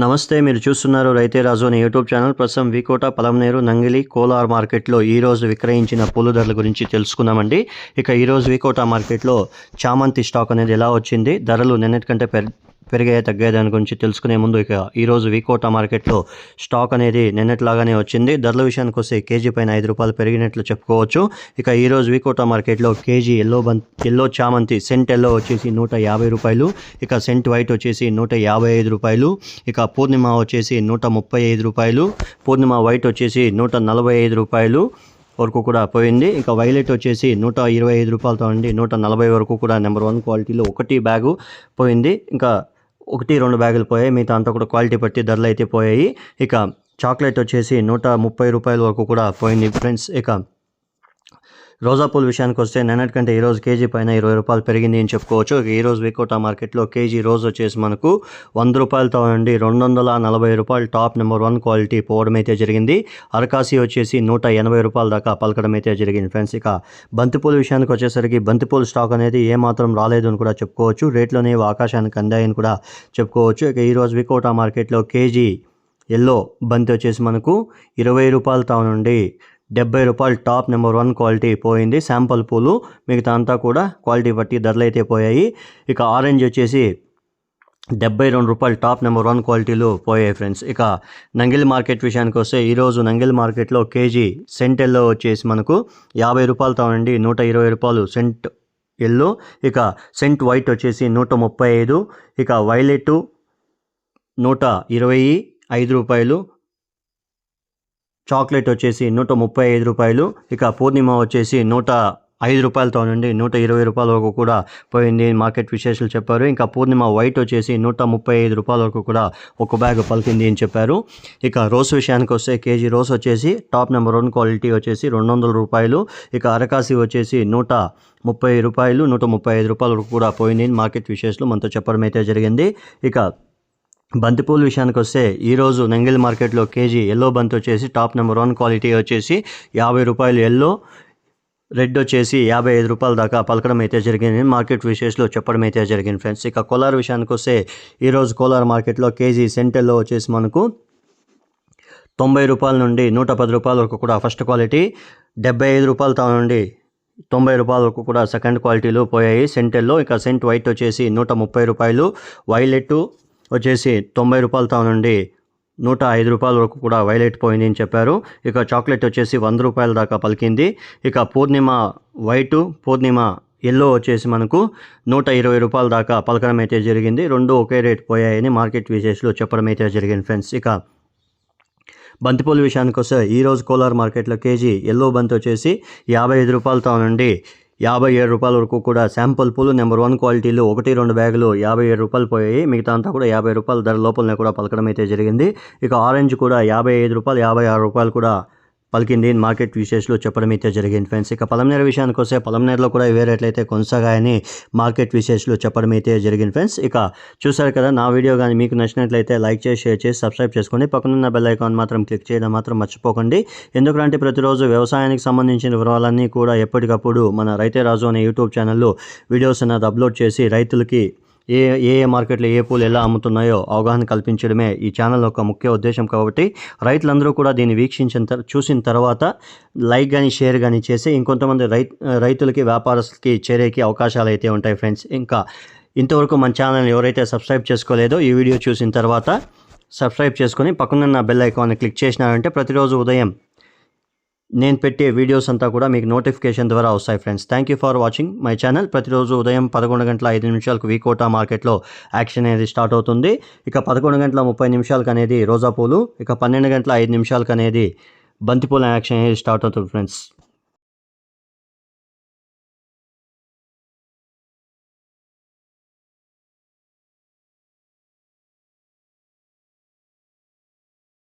నమస్తే. మీరు చూస్తున్నారు రైతే రాజు అనే యూట్యూబ్ ఛానల్. ప్రస్తుతం వికోట, పలమనేరు, నంగిలి, కోలార్ మార్కెట్లో ఈరోజు విక్రయించిన పూల ధరల గురించి తెలుసుకుందామండి. ఇక ఈరోజు వికోట మార్కెట్లో చామంతి స్టాక్ అనేది ఎలా వచ్చింది, ధరలు నిన్నటికంటే పెరిగాయా తగ్గాయా దాని గురించి తెలుసుకునే ముందు ఇక ఈరోజు వికోట మార్కెట్లో స్టాక్ అనేది నిన్నట్లాగానే వచ్చింది. ధరల విషయానికి వస్తే కేజీ పైన ₹5 పెరిగినట్లు చెప్పుకోవచ్చు. ఇక ఈరోజు వికోట మార్కెట్లో కేజీ ఎల్లో చామంతి సెంట్ ఎల్లో వచ్చేసి ₹150, ఇక సెంట్ వైట్ వచ్చేసి ₹155, ఇక పూర్ణిమ వచ్చేసి ₹135, పూర్ణిమ వైట్ వచ్చేసి ₹145 వరకు కూడా పోయింది. ఇక వైలెట్ వచ్చేసి ₹125తో నుండి ₹140 వరకు కూడా నెంబర్ 1 క్వాలిటీలో ఒకటి బ్యాగు పోయింది. ఇంకా 1-2 బ్యాగులు పోయాయి, మిగతా అంతా కూడా క్వాలిటీ బట్టి ధరలు అయితే పోయాయి. ఇక చాక్లెట్ వచ్చేసి ₹130 వరకు కూడా పోయింది ఫ్రెండ్స్. ఇక రోజా పూల విషయానికి వస్తే నిన్నటికంటే ఈరోజు కేజీ పైన ₹20 పెరిగింది అని చెప్పుకోవచ్చు. ఈరోజు వికోట మార్కెట్లో కేజీ రోజ్ వచ్చేసి మనకు ₹100తో నుండి ₹240 టాప్ నెంబర్ 1 క్వాలిటీ పోవడం అయితే జరిగింది. అరకాసి వచ్చేసి ₹180 దాకా పలకడం అయితే జరిగింది ఫ్రెండ్స్. ఇక బంతిపూల విషయానికి వచ్చేసరికి బంతిపూల స్టాక్ అనేది ఏమాత్రం రాలేదు అని కూడా చెప్పుకోవచ్చు. రేట్లోనే ఆకాశానికి అందాయని కూడా చెప్పుకోవచ్చు. ఇక ఈరోజు వికోట మార్కెట్లో కేజీ ఎల్లో బంతి వచ్చేసి మనకు ₹20తో నుండి ₹70 టాప్ నెంబర్ 1 క్వాలిటీ పోయింది. శాంపుల్ పూలు, మిగతా అంతా కూడా క్వాలిటీ బట్టి ధరలు అయితే పోయాయి. ఇక ఆరెంజ్ వచ్చేసి ₹72 టాప్ నెంబర్ 1 క్వాలిటీలు పోయాయి ఫ్రెండ్స్. ఇక నంగిలి మార్కెట్ విషయానికి వస్తే ఈరోజు నంగిలి మార్కెట్లో కేజీ సెంట్ ఎల్లో వచ్చేసి మనకు ₹50తో నుండి ₹120 సెంట్ ఎల్లో, ఇక సెంట్ వైట్ వచ్చేసి ₹135, ఇక వైలెట్ ₹125, చాక్లెట్ వచ్చేసి ₹135, ఇక పూర్ణిమ వచ్చేసి ₹105తో నుండి ₹120 వరకు కూడా పోయింది మార్కెట్ విశేషాలు చెప్పారు. ఇంకా పూర్ణిమ వైట్ వచ్చేసి ₹135 వరకు కూడా ఒక బ్యాగ్ పలికింది అని చెప్పారు. ఇక రోస్ విషయానికి వస్తే కేజీ రోస్ వచ్చేసి టాప్ నెంబర్ 1 క్వాలిటీ వచ్చేసి ₹200, ఇక అరకాసి వచ్చేసి ₹130, ₹135 వరకు కూడా పోయింది మార్కెట్ విశేషాలు మనతో చెప్పడం అయితే జరిగింది. ఇక బంతిపూల విషయానికి వస్తే ఈరోజు నంగిలి మార్కెట్లో కేజీ ఎల్లో బంతి వచ్చేసి టాప్ నెంబర్ 1 క్వాలిటీ వచ్చేసి ₹50 ఎల్లో, రెడ్ వచ్చేసి ₹55 దాకా పలకడం అయితే జరిగింది మార్కెట్ విశేషాలు చెప్పడం అయితే జరిగింది ఫ్రెండ్స్. ఇక కోలార్ విషయానికి వస్తే ఈరోజు కోలార్ మార్కెట్లో కేజీ సెంట్ ఎల్లో వచ్చేసి మనకు ₹90 నుండి ₹110 వరకు కూడా ఫస్ట్ క్వాలిటీ, ₹75తో నుండి ₹90 వరకు కూడా సెకండ్ క్వాలిటీలు పోయాయి సెంట్ ఎల్లో. ఇక సెంట్ వైట్ వచ్చేసి ₹130, వైలెట్ వచ్చేసి ₹90తో నుండి ₹105 వరకు కూడా వైలెట్ పోయింది అని చెప్పారు. ఇక చాక్లెట్ వచ్చేసి ₹100 దాకా పలికింది. ఇక పూర్ణిమ వైట్, పూర్ణిమ ఎల్లో వచ్చేసి మనకు ₹120 దాకా పలకడం అయితే జరిగింది. రెండు ఒకే రేట్ పోయాయని మార్కెట్ విశేషాలు చెప్పడం అయితే జరిగింది ఫ్రెండ్స్. ఇక బంతిపూల విషయానికి వస్తే ఈరోజు కోలార్ మార్కెట్లో కేజీ ఎల్లో బంతి వచ్చేసి ₹55తో నుండి ₹57 వరకు కూడా శాంపుల్ పూలు నెంబర్ 1 క్వాలిటీలు 1-2 బ్యాగులు ₹57 పోయాయి, మిగతా అంతా కూడా ₹50 ధర లోపలనే కూడా పలకడం అయితే జరిగింది. ఇక ఆరెంజ్ కూడా ₹55, ₹56 కూడా పలికింది మార్కెట్ విశేషాలు చెప్పడం అయితే జరిగింది ఫ్రెండ్స్. ఇక పలమనేరు విషయానికి వస్తే పలమనేరులో కూడా ఇవే రేట్లు అయితే కొనసాగాయని మార్కెట్ విశేషాలు చెప్పడం అయితే జరిగింది ఫ్రెండ్స్. ఇక చూసారు కదా, నా వీడియో కానీ మీకు నచ్చినట్లయితే లైక్ చేసి, షేర్ చేసి, సబ్స్క్రైబ్ చేసుకోండి. పక్కనున్న బెల్ ఐకాన్ మాత్రం క్లిక్ చేయడం మాత్రం మర్చిపోకండి. ఎందుకంటే ప్రతిరోజు వ్యవసాయానికి సంబంధించిన వివరాలన్నీ కూడా ఎప్పటికప్పుడు మన రైతే రాజు అనే యూట్యూబ్ ఛానల్లో వీడియోస్ అనేది అప్లోడ్ చేసి రైతులకి ఏ మార్కెట్లో ఏ పూలు ఎలా అమ్ముతున్నాయో అవగాహన కల్పించడమే ఈ ఛానల్ యొక్క ముఖ్య ఉద్దేశం. కాబట్టి రైతులందరూ కూడా దీన్ని చూసిన తర్వాత లైక్ కానీ షేర్ కానీ చేసి ఇంకొంతమంది రైతులకి, వ్యాపారస్తులకి చేరేకి అవకాశాలు అయితే ఉంటాయి ఫ్రెండ్స్. ఇంకా ఇంతవరకు మన ఛానల్ ఎవరైతే సబ్స్క్రైబ్ చేసుకోలేదో ఈ వీడియో చూసిన తర్వాత సబ్స్క్రైబ్ చేసుకొని పక్కనున్న బెల్ ఐకాన్ని క్లిక్ చేసినారంటే ప్రతిరోజు ఉదయం నేను పెట్టే వీడియోస్ అంతా కూడా మీకు నోటిఫికేషన్ ద్వారా వస్తాయి friends. Thank you for watching my channel. ప్రతిరోజు ఉదయం 11:05 వికోట మార్కెట్లో యాక్షన్ అనేది స్టార్ట్ అవుతుంది. ఇక 11:30 అనేది రోజా పూలు, ఇక 12:05 అనేది బంతిపూల యాక్షన్ అనేది స్టార్ట్ అవుతుంది ఫ్రెండ్స్.